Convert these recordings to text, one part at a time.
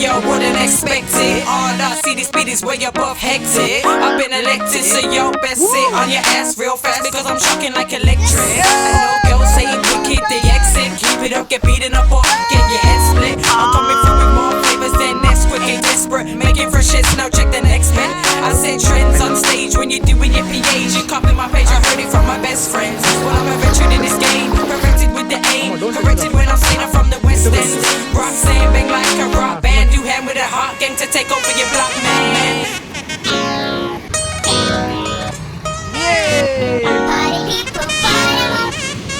yo, wouldn't expect it. All I see these speedies way above hectic. I've been elected, so yo, best sit on your ass real fast because I'm shocking like electric. I know girls saying wicked, they exit. Keep it up, get beaten up or get your head split. I'm coming through with more flavors than Nesquik, ain't desperate. Making fresh hits, now check the next man. I set trends on stage when you're doing your PAs. You copy my page, I heard it from my best friends. Well, I'm a veteran in this game, perfected with the aim. Corrected when I'm saying I'm from the West End. Rock saying bang like a rock band. Do hand with a hot gang to take over your block, man. Party people, fire up.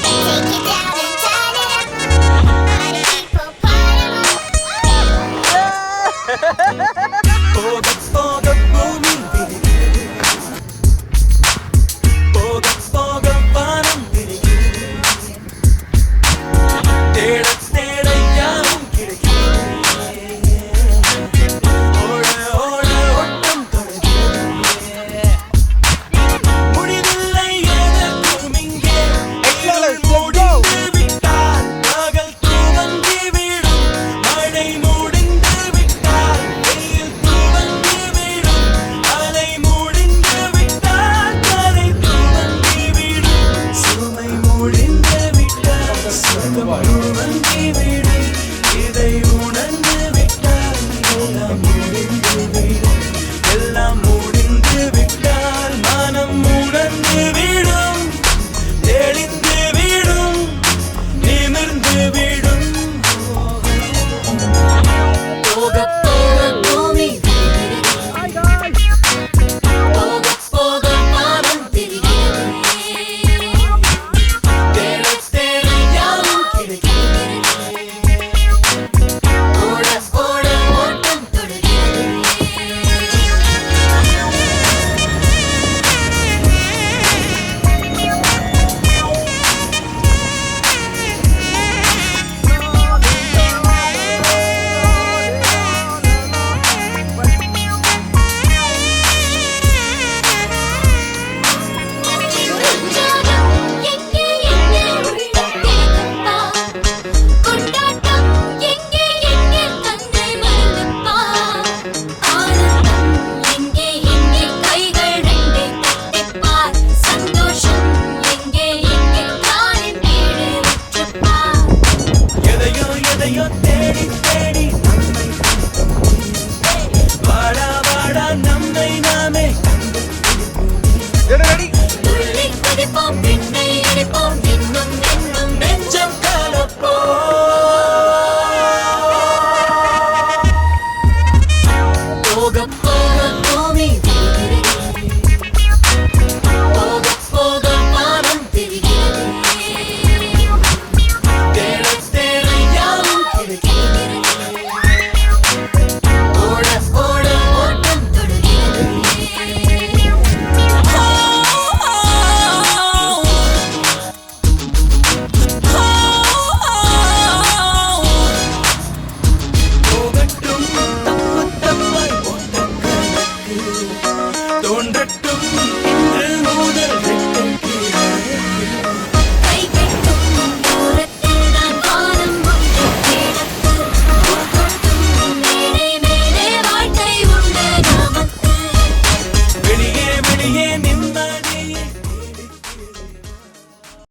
Take it down and turn it up. Party people, fire up. போக பூமி போக வானம் தேட தேட யாரும் கிடைக்கும் ஓட ஓட ஓட்டம் முடிவில்லை எதற்கும் இங்கே முடிந்து விட்டால் பகல் துவங்கி விடும் மழை முடிந்து விட்டால் வெயில் துவங்கி விடும் அலை முடிந்து விட்டால் கரை துவங்கி விடும் சுமை முடிந்து விட்டால் சுகம் துவங்கி விடும்